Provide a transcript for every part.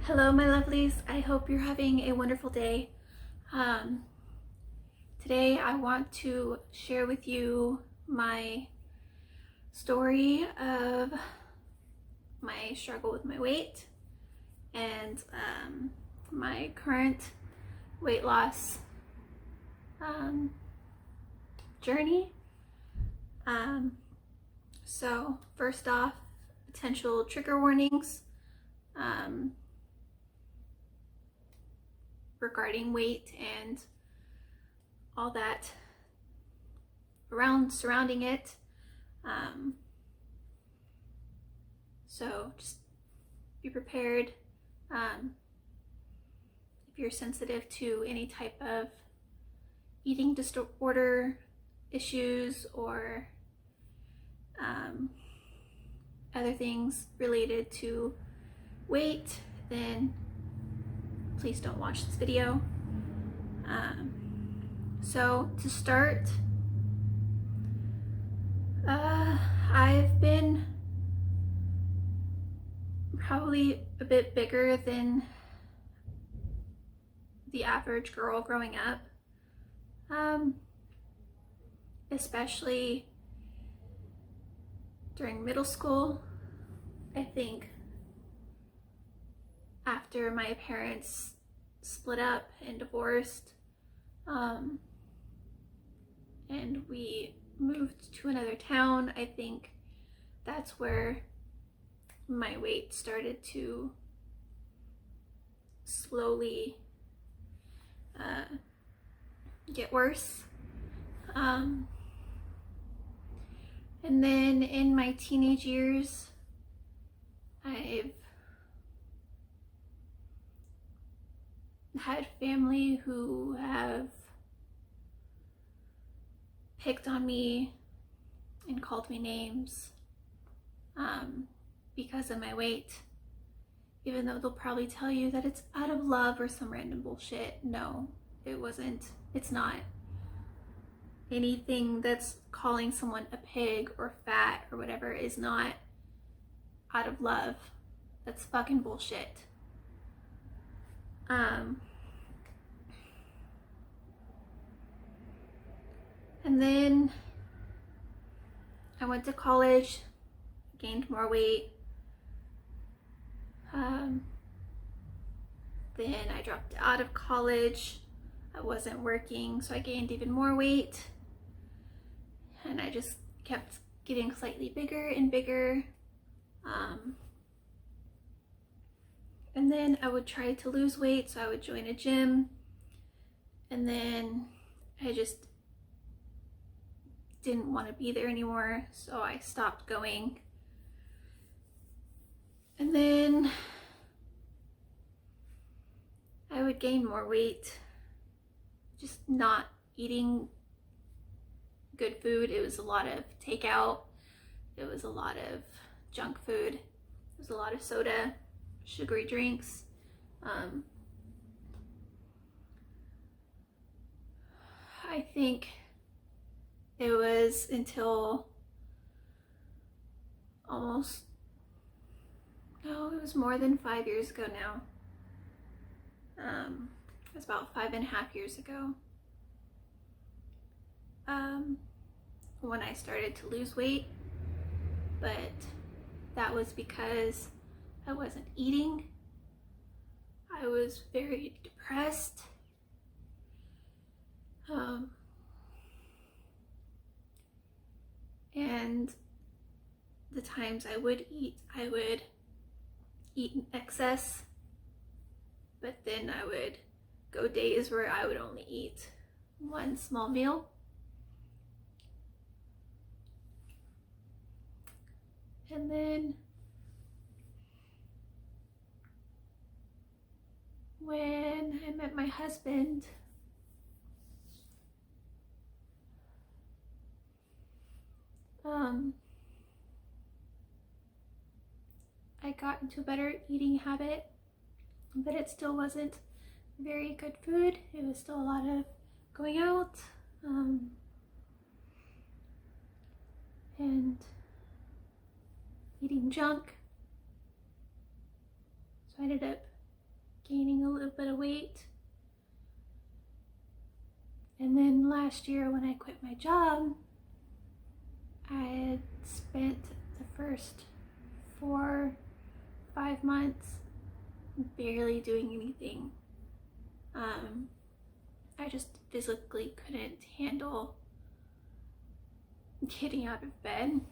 Hello, my lovelies. I hope you're having a wonderful day. Today I want to share with you my story of my struggle with my weight and my current weight loss journey. So first off, potential trigger warnings regarding weight and all that surrounding it. So just be prepared. If you're sensitive to any type of eating disorder issues or other things related to weight, then please don't watch this video. So to start, I've been probably a bit bigger than the average girl growing up, especially during middle school. I think after my parents split up and divorced, and we moved to another town, I think that's where my weight started to slowly get worse. And then in my teenage years, I've had family who have picked on me and called me names because of my weight, even though they'll probably tell you that it's out of love or some random bullshit. No, it wasn't. It's not. Anything that's calling someone a pig or fat or whatever is not out of love. That's fucking bullshit. And then I went to college, gained more weight. Then I dropped out of college. I wasn't working, so I gained even more weight. And I just kept getting slightly bigger and bigger. And then I would try to lose weight, so I would join a gym. And then I just didn't want to be there anymore, so I stopped going. And then I would gain more weight, just not eating good food. It was a lot of takeout. It was a lot of junk food. It was a lot of soda, sugary drinks. I think it was until it was more than 5 years ago now. It was about 5.5 years ago. When I started to lose weight, but that was because I wasn't eating. I was very depressed. And the times I would eat in excess, but then I would go days where I would only eat one small meal. And then when I met my husband, I got into a better eating habit, but it still wasn't very good food. It was still a lot of going out, eating junk. So I ended up gaining a little bit of weight. And then last year when I quit my job, I had spent the first 4-5 months barely doing anything. I just physically couldn't handle getting out of bed,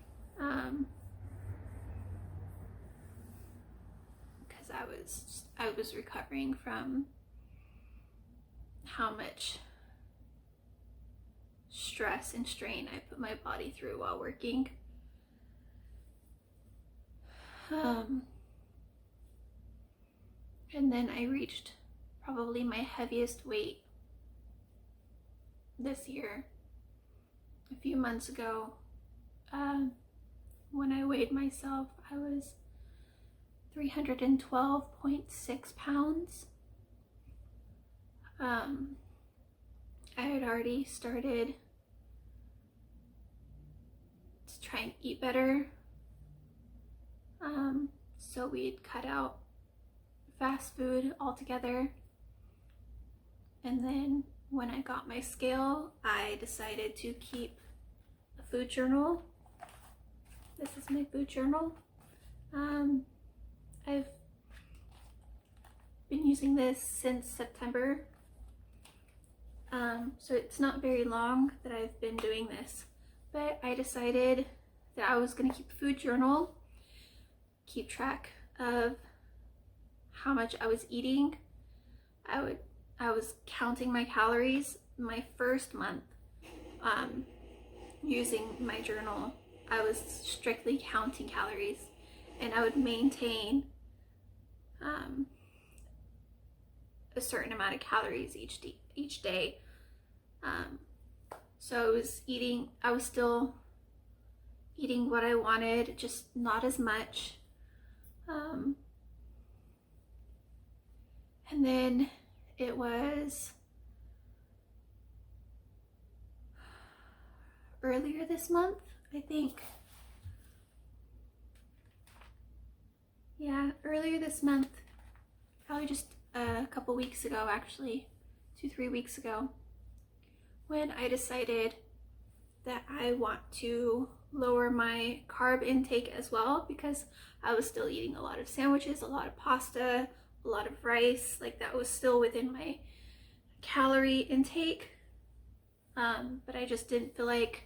because I was recovering from how much stress and strain I put my body through while working. And then I reached probably my heaviest weight this year, a few months ago. When I weighed myself, I was 312.6 pounds. I had already started to try and eat better. So we'd cut out fast food altogether. And then when I got my scale, I decided to keep a food journal. This is my food journal. I've been using this since September. So it's not very long that I've been doing this, but I decided that I was going to keep a food journal, keep track of how much I was eating. I was counting my calories. My first month using my journal, I was strictly counting calories, and I would maintain a certain amount of calories each day. So I was still eating what I wanted, just not as much. And then it was earlier this month, I think. Yeah, earlier this month, probably just a couple weeks ago, actually, 2-3 weeks ago, when I decided that I want to lower my carb intake as well, because I was still eating a lot of sandwiches, a lot of pasta, a lot of rice. Like, that was still within my calorie intake, but I just didn't feel like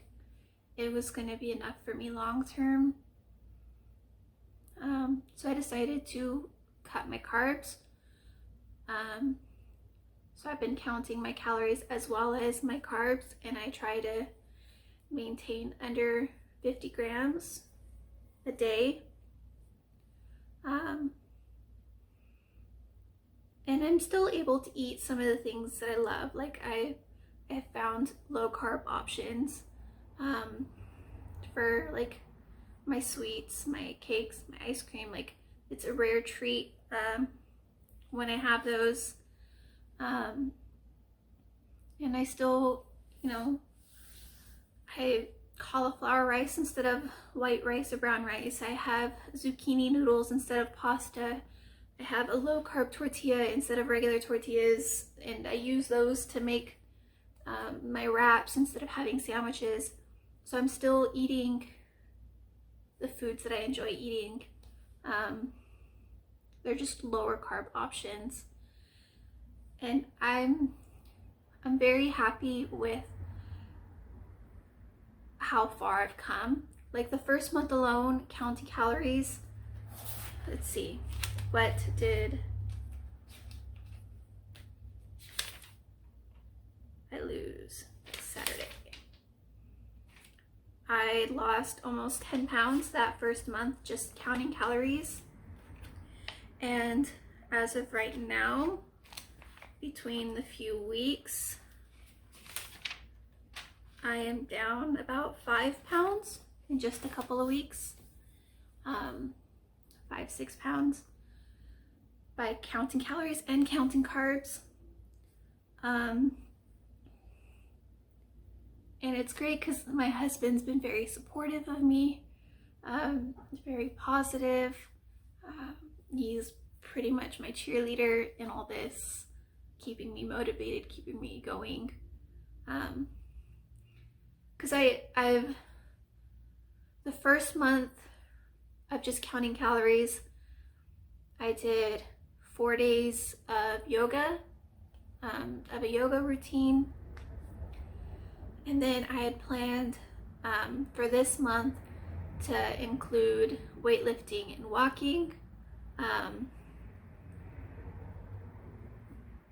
it was going to be enough for me long term. So I decided to cut my carbs. So I've been counting my calories as well as my carbs, and I try to maintain under 50 grams a day. And I'm still able to eat some of the things that I love. Like, I found low carb options for like my sweets, my cakes, my ice cream. Like, it's a rare treat when I have those. And I still, I have cauliflower rice instead of white rice or brown rice. I have zucchini noodles instead of pasta. I have a low carb tortilla instead of regular tortillas, and I use those to make my wraps instead of having sandwiches. So I'm still eating the foods that I enjoy eating. They're just lower carb options, and I'm very happy with how far I've come. Like, the first month alone, counting calories, let's see, what did I lose Saturday? I lost almost 10 pounds that first month just counting calories. And as of right now, between the few weeks, I am down about 5 pounds in just a couple of weeks. 5-6 pounds by counting calories and counting carbs. And it's great because my husband's been very supportive of me very positive. He's pretty much my cheerleader in all this, keeping me motivated, keeping me going. Because I've the first month of just counting calories, I did 4 days of yoga, of a yoga routine. And then I had planned for this month to include weightlifting and walking.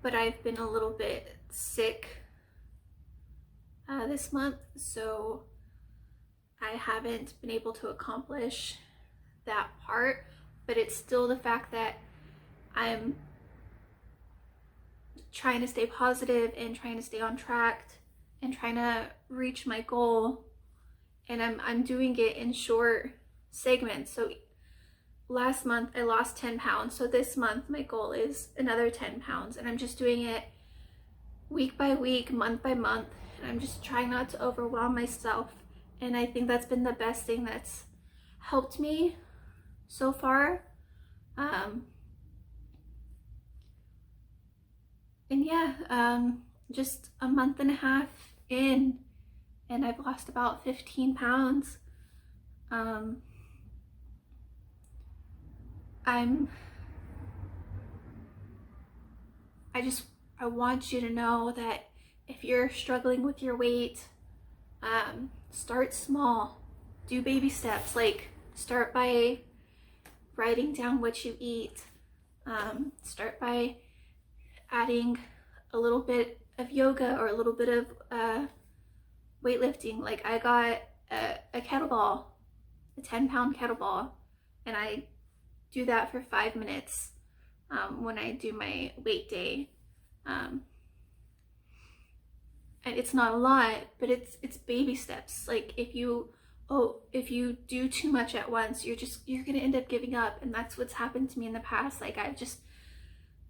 But I've been a little bit sick this month, so I haven't been able to accomplish that part. But it's still the fact that I'm trying to stay positive and trying to stay on track and trying to reach my goal, and I'm doing it in short segments. So last month I lost 10 pounds, so this month my goal is another 10 pounds, and I'm just doing it week by week, month by month, and I'm just trying not to overwhelm myself. And I think that's been the best thing that's helped me so far. And yeah, just a month and a half in, and I've lost about 15 pounds. I want you to know that if you're struggling with your weight, start small, do baby steps. Like, start by writing down what you eat, start by adding a little bit of yoga or a little bit of weightlifting. Like, I got a kettlebell, a 10-pound kettlebell, and I do that for 5 minutes when I do my weight day. And it's not a lot, but it's baby steps. Like, if you do too much at once, you're gonna end up giving up. And that's what's happened to me in the past. Like, I've just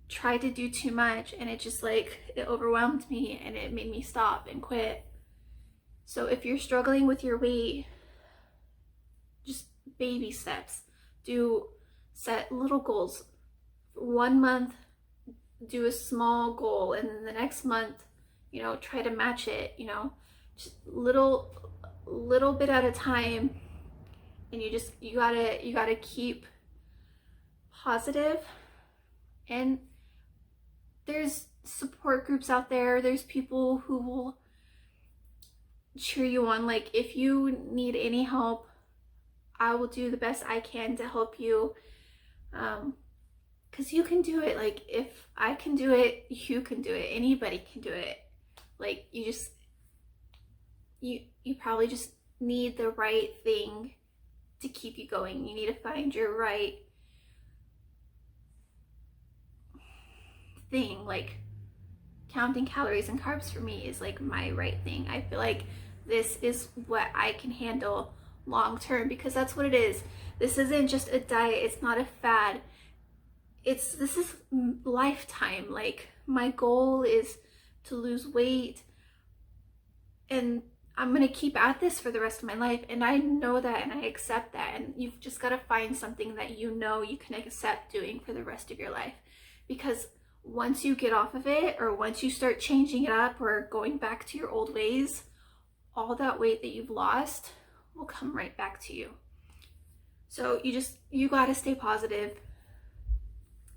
tried to do too much, and it just, like, it overwhelmed me and it made me stop and quit. So if you're struggling with your weight, just baby steps. Set little goals. 1 month, do a small goal, and then the next month, try to match it, just little bit at a time. And you gotta keep positive. And there's support groups out there. There's people who will cheer you on. Like, if you need any help, I will do the best I can to help you. Because you can do it. Like, if I can do it, you can do it. Anybody can do it. Like, you probably just need the right thing to keep you going. You need to find your right thing. Like, counting calories and carbs for me is like my right thing. I feel like this is what I can handle long term, because that's what it is. This isn't just a diet. It's not a fad. This is lifetime. Like, my goal is to lose weight, and I'm gonna keep at this for the rest of my life. And I know that, and I accept that. And you've just got to find something that you can accept doing for the rest of your life. Because once you get off of it, or once you start changing it up or going back to your old ways, all that weight that you've lost will come right back to you. So you got to stay positive.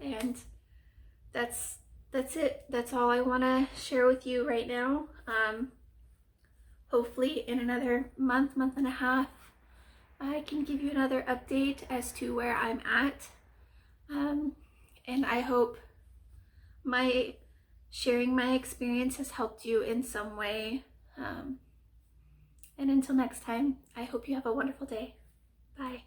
And that's it. That's all I want to share with you right now. Hopefully in another month and a half, I can give you another update as to where I'm at. And I hope sharing my experience has helped you in some way. And until next time, I hope you have a wonderful day. Bye.